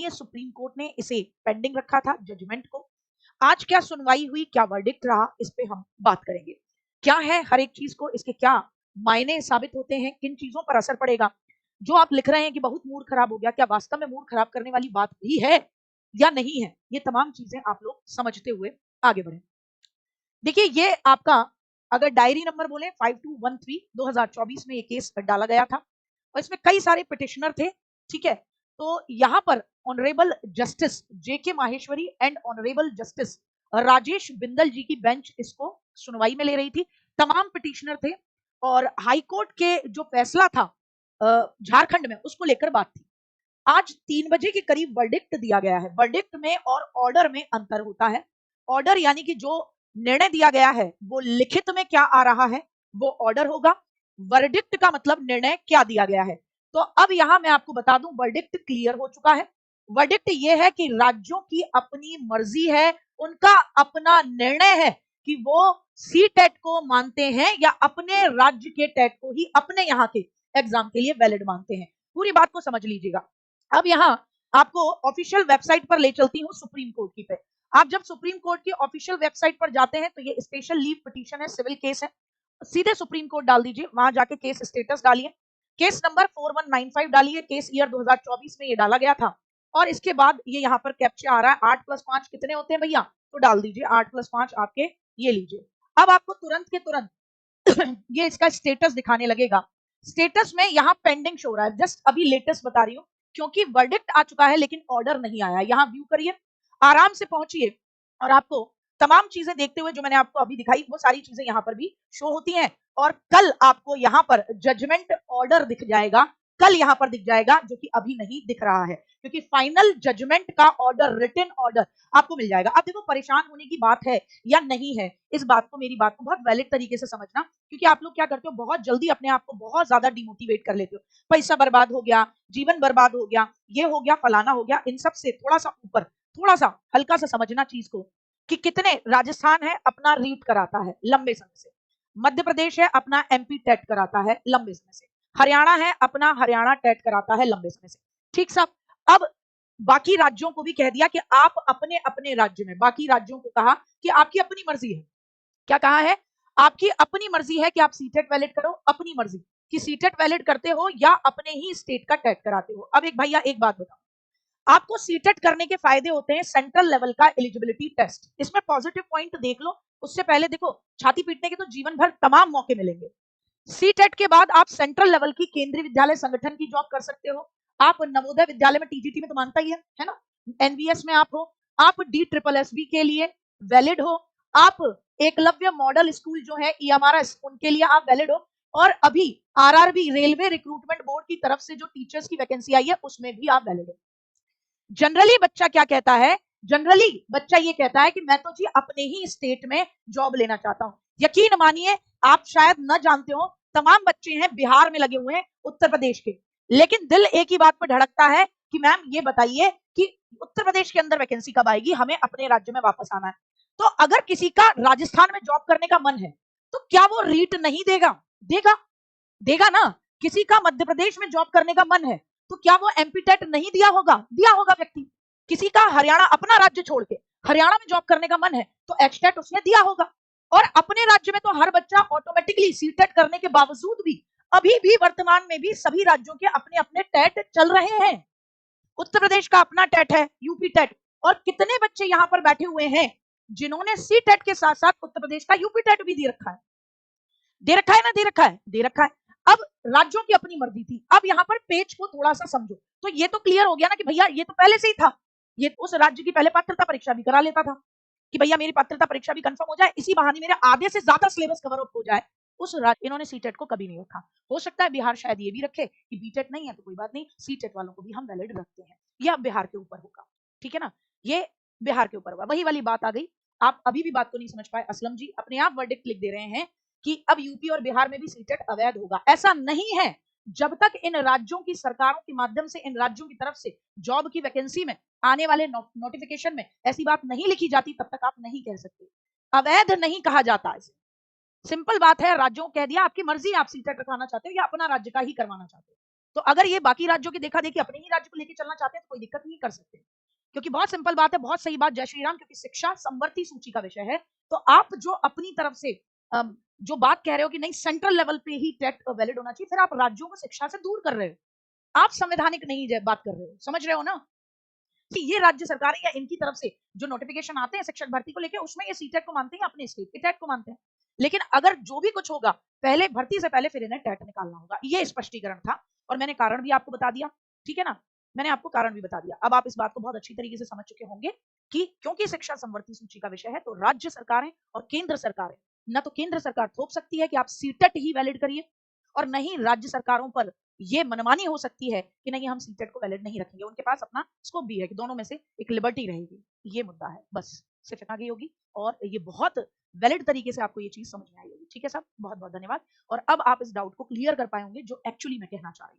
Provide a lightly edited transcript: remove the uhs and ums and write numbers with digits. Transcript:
माननीय supreme court ने इसे पेंडिंग रखा था जजमेंट को। आज क्या सुनवाई हुई, क्या वर्डिक्ट रहा, इस पे हम बात करेंगे। क्या है हर एक चीज को, इसके क्या मायने साबित होते हैं, किन चीजों पर असर पड़ेगा। जो आप लिख रहे हैं कि बहुत मूड खराब हो गया, क्या वास्तव में मूड खराब करने वाली बात भी है या नहीं है, ये तमाम चीजें आप लोग समझते हुए आगे बढ़े। देखिए ये आपका अगर डायरी नंबर बोले 5213 2024 में ये केस डाला गया था और इसमें कई सारे पिटिशनर थे, ठीक है। तो यहां पर honourable justice JK Maheshwari and honourable justice Rajesh Bindal ji की बेंच इसको सुनवाई में ले रही थी। तमाम पिटिशनर थे और हाईकोर्ट के जो फैसला था झारखंड में, उसको लेकर बात थी। आज 3 बजे के करीब वर्डिक्ट दिया गया है। वर्डिक्ट में और ऑर्डर में अंतर होता है। ऑर्डर यानी कि जो निर्णय दिया गया है वो लिखित में क्या आ रहा है वो ऑर्डर होगा। वर्डिक्ट का मतलब निर्णय क्या दिया गया है। तो अब यहां मैं आपको बता दूं वर्डिक्ट क्लियर हो चुका है। वर्डिक्ट ये है कि राज्यों की अपनी मर्जी है, उनका अपना निर्णय है कि वो सी टेट को मानते हैं या अपने राज्य के टेट को ही अपने यहाँ के एग्जाम के लिए वैलिड मानते हैं। पूरी बात को समझ लीजिएगा। अब यहाँ आपको ऑफिशियल वेबसाइट पर ले चलती हूँ सुप्रीम कोर्ट की पे। आप जब सुप्रीम कोर्ट की ऑफिशियल वेबसाइट पर जाते हैं तो ये स्पेशल लीव पिटीशन है, सिविल केस है, सीधे सुप्रीम कोर्ट डाल दीजिए, वहां जाके केस स्टेटस डालिए, केस नंबर 4195 डालिए, केस ईयर 2024 में ये डाला गया था। और इसके बाद ये यहाँ पर कैप्चा आ रहा है 8+5 कितने होते हैं भैया, तो डाल दीजिए 8+5 आपके ये लीजिए। अब आपको तुरंत के तुरंत ये इसका स्टेटस दिखाने लगेगा। स्टेटस में यहाँ पेंडिंग शो हो रहा है, जस्ट अभी लेटेस्ट बता रही हूँ क्योंकि वर्डिक्ट आ चुका है लेकिन ऑर्डर नहीं आया। यहाँ व्यू करिए, आराम से पहुंचिए और आपको तमाम चीजें देखते हुए जो मैंने आपको अभी दिखाई वो सारी चीजें यहाँ पर भी शो होती हैं। और कल आपको यहाँ पर जजमेंट ऑर्डर दिख जाएगा, कल यहाँ पर दिख जाएगा, जो कि अभी नहीं दिख रहा है क्योंकि फाइनल जजमेंट का ऑर्डर, रिटन ऑर्डर आपको मिल जाएगा। अब देखो परेशान होने की बात है या नहीं है, इस बात को, मेरी बात को बहुत वैलिड तरीके से समझना, क्योंकि आप लोग क्या करते हो बहुत जल्दी अपने आप को बहुत ज्यादा डिमोटिवेट कर लेते हो। पैसा बर्बाद हो गया, जीवन बर्बाद हो गया, ये हो गया, फलाना हो गया। इन सब से थोड़ा सा ऊपर, थोड़ा सा हल्का सा समझना चीज को कि कितने राजस्थान है अपना रीट कराता है लंबे समय से, मध्य प्रदेश है अपना एमपी टेट कराता है लंबे समय से, हरियाणा है अपना हरियाणा टेट कराता है लंबे समय से, ठीक सब। अब बाकी राज्यों को भी कह दिया कि आप अपने अपने राज्य में, बाकी राज्यों को कहा कि आपकी अपनी मर्जी है। क्या कहा है, आपकी अपनी मर्जी है कि आप सीटेट वैलिड करो, अपनी मर्जी कि सीटेट वैलिड करते हो या अपने ही स्टेट का टेट कराते हो। अब एक भैया एक बात बताओ, आपको सीटेट करने के फायदे होते हैं सेंट्रल लेवल का एलिजिबिलिटी टेस्ट, इसमें पॉजिटिव पॉइंट देख लो। उससे पहले देखो छाती पीटने के तो जीवन भर तमाम मौके मिलेंगे। सीटेट के बाद आप सेंट्रल लेवल की केंद्रीय विद्यालय संगठन की जॉब कर सकते हो, आप नवोदय विद्यालय में टीजीटी में तो मानता ही है ना, एनवीएस में आप हो, आप DSSB के लिए वैलिड हो, आप एकलव्य मॉडल स्कूल जो है ईएमआरएस उनके लिए आप वैलिड हो, और अभी आरआरबी रेलवे रिक्रूटमेंट बोर्ड की तरफ से जो टीचर्स की वैकेंसी आई है उसमें भी आप वैलिड हो। जनरली बच्चा क्या कहता है, जनरली बच्चा ये कहता है कि मैं तो जी अपने ही स्टेट में जॉब लेना चाहता हूं। यकीन मानिए आप शायद न जानते हो, तमाम बच्चे हैं बिहार में लगे हुए हैं, उत्तर प्रदेश के, लेकिन दिल एक ही बात पर धड़कता है कि मैम ये बताइए कि उत्तर प्रदेश के अंदर वैकेंसी कब आएगी, हमें अपने राज्य में वापस आना है। तो अगर किसी का राजस्थान में जॉब करने का मन है तो क्या वो रीट नहीं देगा, देगा, देगा ना। किसी का मध्य प्रदेश में जॉब करने का मन है तो क्या वो एमपी टेट नहीं दिया होगा, दिया होगा व्यक्ति। किसी का हरियाणा, अपना राज्य छोड़ के हरियाणा में जॉब करने का मन है तो एच टेट उसने दिया होगा। और अपने राज्य में तो हर बच्चा ऑटोमेटिकली सी टेट करने के बावजूद भी अभी भी वर्तमान में भी सभी राज्यों के अपने अपने टेट चल रहे हैं। उत्तर प्रदेश का अपना टेट है, यूपी टेट, और कितने बच्चे यहाँ पर बैठे हुए हैं जिन्होंने सी टेट के साथ साथ उत्तर प्रदेश का यूपी टेट भी दे रखा है, दे रखा है ना, दे रखा है, दे रखा है। अब राज्यों की अपनी मर्जी थी। अब यहाँ पर पेज को थोड़ा सा समझो तो ये तो क्लियर हो गया ना कि भैया ये तो पहले से ही था, ये उस राज्य की पहले पात्रता परीक्षा भी करा लेता था कि भैया मेरी पात्रता परीक्षा भी कंफर्म हो जाए, इसी बहाने मेरे आधे से ज्यादा सिलेबस कवर अप हो जाए। उस राज्य, इन्होंने सीटेट को कभी नहीं रखा। हो सकता है बिहार शायद ये भी रखे कि बीटेट नहीं है तो कोई बात नहीं, सीटेट वालों को भी हम वैलिड रखते हैं, यह बिहार के ऊपर होगा, ठीक है ना, ये बिहार के ऊपर होगा। वही वाली बात आ गई, आप अभी भी बात को नहीं समझ पाए। असलम जी अपने आप वर्डिक्ट लिख दे रहे हैं कि अब यूपी और बिहार में भी सीटेट अवैध होगा। ऐसा नहीं है, जब तक इन राज्यों की सरकारों के माध्यम से, इन राज्यों की तरफ से जॉब की वैकेंसी में आने वाले नोटिफिकेशन में ऐसी बात नहीं लिखी जाती तब तक आप नहीं कह सकते, अवैध नहीं कहा जाता। इसे सिंपल बात है, राज्यों को कह दिया आपकी मर्जी, आप सीटेट रखवाना चाहते हो या अपना राज्य का ही करवाना चाहते हो। तो अगर ये बाकी राज्यों की देखा-देखी अपने ही राज्य को लेके चलना चाहते हैं तो कोई दिक्कत नहीं, कर सकते हैं। क्योंकि बहुत सिंपल बात है, बहुत सही बात, जय श्री राम, क्योंकि शिक्षा समवर्ती सूची का विषय है। तो आप जो अपनी तरफ से जो बात कह रहे हो कि नहीं सेंट्रल लेवल पे ही टेट वैलिड होना चाहिए, फिर आप राज्यों को शिक्षा से दूर कर रहे हो। आप संवैधानिक नहीं बात कर रहे हो, समझ रहे हो ना? कि ये राज्य सरकार या इनकी तरफ से जो नोटिफिकेशन आते हैं शिक्षक भर्ती को लेकर, उसमें ये सीटेट को मानते हैं, अपने स्टेट के टेट को मानते हैं। लेकिन अगर जो भी कुछ होगा, पहले भर्ती से पहले फिर इन्हें टेट निकालना होगा। ये स्पष्टीकरण था और मैंने कारण भी आपको बता दिया, ठीक है ना? मैंने आपको कारण भी बता दिया। अब आप इस बात को बहुत अच्छी तरीके से समझ चुके होंगे कि क्योंकि शिक्षा संवर्ती सूची का विषय है, तो राज्य सरकारें और केंद्र सरकारें, न तो केंद्र सरकार थोप सकती है कि आप सीटेट ही वैलिड करिए, और नहीं राज्य सरकारों पर ये मनमानी हो सकती है कि नहीं हम सीटेट को वैलिड नहीं रखेंगे। उनके पास अपना स्कोप भी है कि दोनों में से एक लिबर्टी रहेगी। ये मुद्दा है, बस सिर्फ इतना ही होगी, और ये बहुत वैलिड तरीके से आपको ये चीज समझ में आई होगी। ठीक है साहब, बहुत बहुत धन्यवाद। और अब आप इस डाउट को क्लियर कर पाए होंगे जो एक्चुअली मैं कहना चाह रही थी।